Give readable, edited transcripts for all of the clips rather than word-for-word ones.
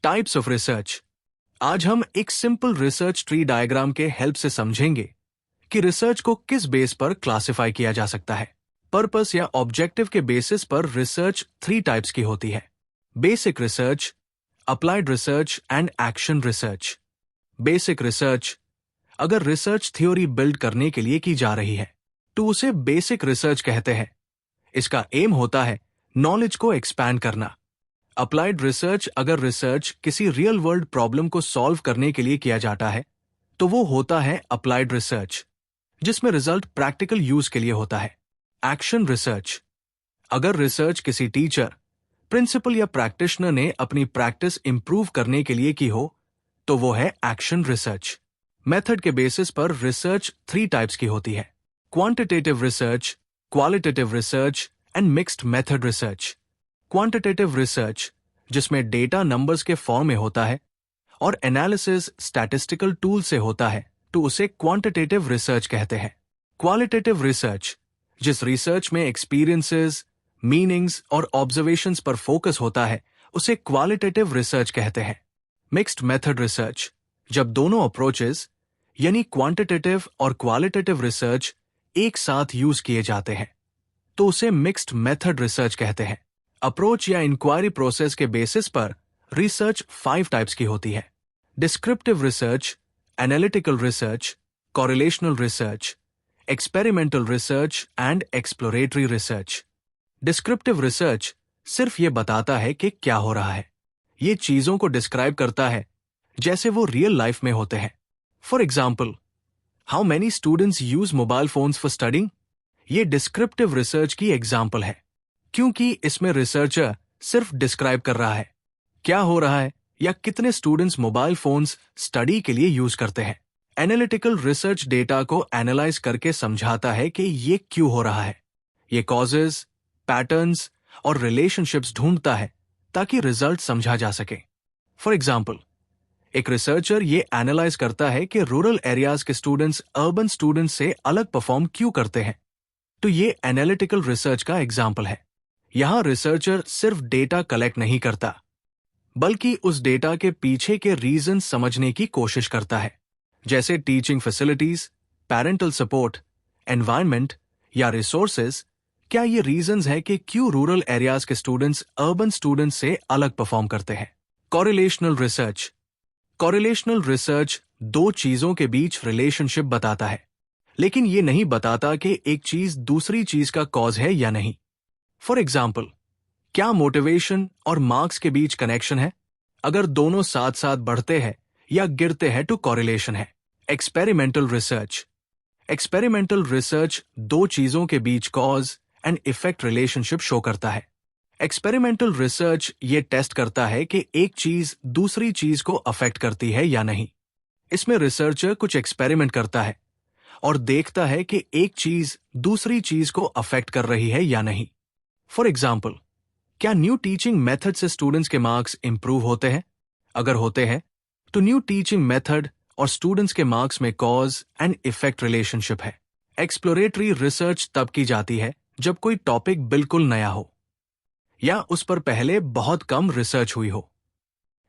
Types of research. आज हम एक सिंपल रिसर्च ट्री डायग्राम के हेल्प से समझेंगे कि रिसर्च को किस बेस पर क्लासिफाई किया जा सकता है। पर्पस या ऑब्जेक्टिव के बेसिस पर रिसर्च 3 टाइप्स की होती है: basic research, applied research and action research. Basic research अगर रिसर्च थ्योरी बिल्ड करने के लिए की जा रही है तो उसे बेसिक रिसर्च कहते हैं। इसका एम होता है नॉलेज को एक्सपैंड करना। अप्लाइड रिसर्च अगर रिसर्च किसी रियल वर्ल्ड प्रॉब्लम को सॉल्व करने के लिए किया जाता है तो वो होता है अप्लाइड रिसर्च, जिसमें रिजल्ट प्रैक्टिकल यूज के लिए होता है। एक्शन रिसर्च अगर रिसर्च किसी टीचर, प्रिंसिपल या प्रैक्टिशनर ने अपनी प्रैक्टिस इंप्रूव करने के लिए की हो तो वो है एक्शन रिसर्च। मेथड के बेसिस पर रिसर्च 3 टाइप्स की होती है: quantitative research, qualitative research and mixed method research. Quantitative research जिसमें डेटा नंबर्स के फॉर्म में होता है और एनालिसिस स्टैटिस्टिकल टूल से होता है तो उसे क्वांटिटेटिव रिसर्च कहते हैं। क्वालिटेटिव रिसर्च जिस रिसर्च में एक्सपीरियंसेस, मीनिंग्स और ऑब्जर्वेशंस पर फोकस होता है उसे क्वालिटेटिव रिसर्च कहते हैं। मिक्स्ड मेथड रिसर्च जब दोनों अप्रोचेस यानी क्वांटिटेटिव और क्वालिटेटिव रिसर्च एक साथ यूज किए जाते हैं तो उसे मिक्स्ड मेथड रिसर्च कहते हैं। अप्रोच या इंक्वायरी प्रोसेस के बेसिस पर रिसर्च 5 टाइप्स की होती है: descriptive research, analytical research, correlational research, experimental research and exploratory research. Descriptive research सिर्फ ये बताता है कि क्या हो रहा है। ये चीजों को डिस्क्राइब करता है जैसे वो रियल लाइफ में होते हैं। For example, how many students use mobile phones for studying. ये डिस्क्रिप्टिव रिसर्च की एग्जाम्पल है, क्योंकि इसमें रिसर्चर सिर्फ डिस्क्राइब कर रहा है क्या हो रहा है या कितने स्टूडेंट्स मोबाइल फोन्स स्टडी के लिए यूज करते हैं। एनालिटिकल रिसर्च डेटा को एनालाइज करके समझाता है कि ये क्यों हो रहा है। ये कॉजेज, पैटर्न्स और रिलेशनशिप्स ढूंढता है ताकि रिजल्ट समझा जा सके। फॉर एग्जाम्पल, एक रिसर्चर ये एनालाइज करता है कि रूरल एरियाज के स्टूडेंट्स अर्बन स्टूडेंट्स से अलग परफॉर्म क्यों करते हैं, तो ये एनालिटिकल रिसर्च का एग्जाम्पल है। यहां रिसर्चर सिर्फ डेटा कलेक्ट नहीं करता बल्कि उस डेटा के पीछे के रीजन समझने की कोशिश करता है, जैसे teaching facilities, parental support, environment या रिसोर्सेज। क्या ये रीजंस है कि क्यों रूरल एरियाज के स्टूडेंट्स अर्बन स्टूडेंट्स से अलग परफॉर्म करते हैं। कोरिलेशनल रिसर्च कोरिलेशनल रिसर्च 2 चीजों के बीच रिलेशनशिप बताता है, लेकिन ये नहीं बताता कि एक चीज दूसरी चीज का कॉज है या नहीं। फॉर एग्जाम्पल, क्या मोटिवेशन और मार्क्स के बीच कनेक्शन है? अगर दोनों साथ साथ बढ़ते हैं या गिरते हैं तो कोरिलेशन है। एक्सपेरिमेंटल रिसर्च 2 चीजों के बीच cause and effect relationship show करता है। एक्सपेरिमेंटल रिसर्च ये टेस्ट करता है कि एक चीज दूसरी चीज को अफेक्ट करती है या नहीं। इसमें रिसर्चर कुछ एक्सपेरिमेंट करता है और देखता है कि एक चीज दूसरी चीज को अफेक्ट कर रही है या नहीं। फॉर एग्जाम्पल, क्या न्यू टीचिंग मेथड से स्टूडेंट्स के मार्क्स इंप्रूव होते हैं? अगर होते हैं तो न्यू टीचिंग मेथड और स्टूडेंट्स के मार्क्स में कॉज एंड इफेक्ट रिलेशनशिप है। एक्सप्लोरेटरी रिसर्च तब की जाती है जब कोई टॉपिक बिल्कुल नया हो या उस पर पहले बहुत कम रिसर्च हुई हो।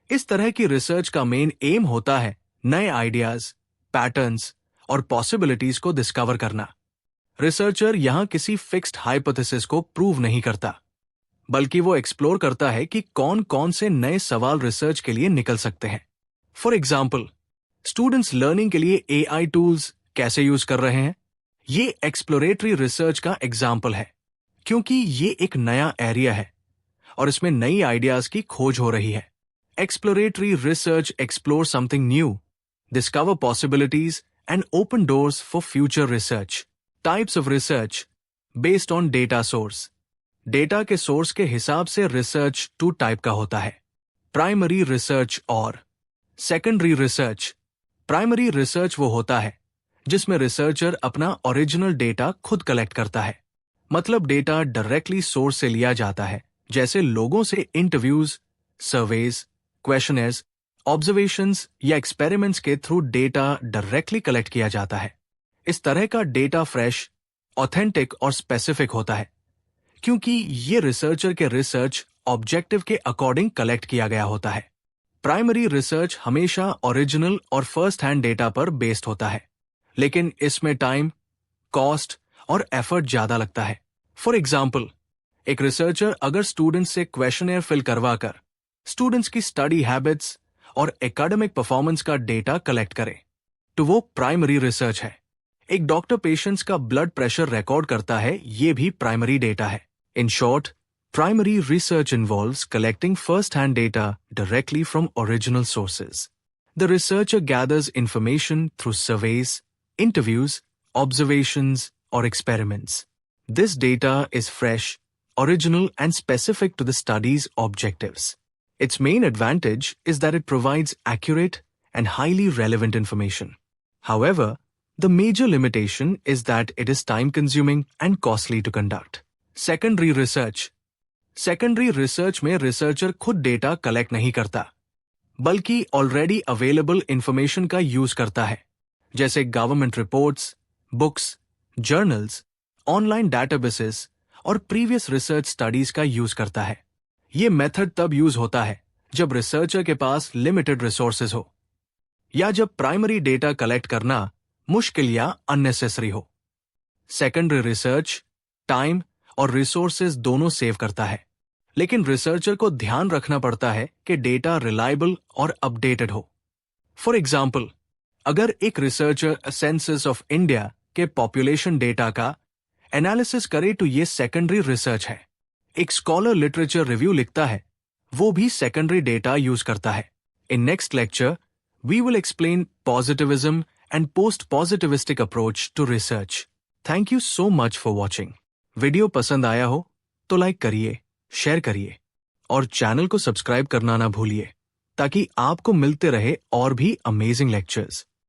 इस तरह की रिसर्च का मेन एम होता है नए आइडियाज, पैटर्न्स और पॉसिबिलिटीज को डिस्कवर करना। रिसर्चर यहां किसी फिक्स्ड हाइपोथेसिस को प्रूव नहीं करता, बल्कि वो एक्सप्लोर करता है कि कौन कौन से नए सवाल रिसर्च के लिए निकल सकते हैं। फॉर एग्जाम्पल, स्टूडेंट्स लर्निंग के लिए AI टूल्स कैसे यूज कर रहे हैं? ये एक्सप्लोरेटरी रिसर्च का एग्जाम्पल है, क्योंकि ये एक नया एरिया है और इसमें नई आइडियाज की खोज हो रही है। Exploratory research explore something new, discover possibilities and open doors for future research. Types of research based on data source. Data के सोर्स के हिसाब से रिसर्च 2 टाइप का होता है: प्राइमरी रिसर्च और सेकेंडरी रिसर्च। प्राइमरी रिसर्च वो होता है जिसमें रिसर्चर अपना ओरिजिनल डेटा खुद कलेक्ट करता है, मतलब डेटा डायरेक्टली सोर्स से लिया जाता है, जैसे लोगों से इंटरव्यूज, सर्वेज, क्वेश्चनर्स, ऑब्जर्वेशंस या एक्सपेरिमेंट्स के थ्रू डेटा डायरेक्टली कलेक्ट किया जाता है। इस तरह का डेटा फ्रेश, ऑथेंटिक और स्पेसिफिक होता है, क्योंकि ये रिसर्चर के रिसर्च ऑब्जेक्टिव के अकॉर्डिंग कलेक्ट किया गया होता है। प्राइमरी रिसर्च हमेशा ओरिजिनल और फर्स्ट हैंड डेटा पर बेस्ड होता है, लेकिन इसमें टाइम, कॉस्ट और एफर्ट ज्यादा लगता है। फॉर एग्जाम्पल, एक रिसर्चर अगर स्टूडेंट्स से क्वेश्चनर फिल करवाकर स्टूडेंट्स की स्टडी हैबिट्स और एकेडमिक परफॉर्मेंस का डेटा कलेक्ट करे, तो वो प्राइमरी रिसर्च है। एक डॉक्टर पेशेंट्स का ब्लड प्रेशर रिकॉर्ड करता है, ये भी प्राइमरी डेटा है। In short, primary research involves collecting first hand data directly from original sources. The researcher gathers information through surveys, interviews, observations, or experiments. This data is fresh, original, and specific to the study's objectives. Its main advantage is that it provides accurate and highly relevant information. However, the major limitation is that it is time-consuming and costly to conduct. Secondary research. Secondary research में researcher खुद data collect नहीं करता, बल्कि already available information का use करता है, जैसे government reports, books, journals, online databases और प्रीवियस रिसर्च स्टडीज का यूज करता है। ये मेथड तब यूज होता है जब रिसर्चर के पास लिमिटेड रिसोर्सेज हो, या जब प्राइमरी डेटा कलेक्ट करना मुश्किल या अननेसेसरी हो। सेकेंडरी रिसर्च टाइम और रिसोर्सेज दोनों सेव करता है, लेकिन रिसर्चर को ध्यान रखना पड़ता है कि डेटा रिलायबल और अपडेटेड हो। फॉर एग्जाम्पल, अगर एक रिसर्चर सेंसस ऑफ इंडिया के पॉपुलेशन डेटा का एनालिसिस करे तो ये सेकेंडरी रिसर्च है। एक स्कॉलर लिटरेचर रिव्यू लिखता है, वो भी सेकेंडरी डेटा यूज करता है। In next lecture we will explain positivism and post positivistic approach to research. Thank you so much for watching. Video पसंद आया हो तो लाइक करिए, शेयर करिए और चैनल को सब्सक्राइब करना ना भूलिए, ताकि आपको मिलते रहे और भी अमेजिंग लेक्चर्स।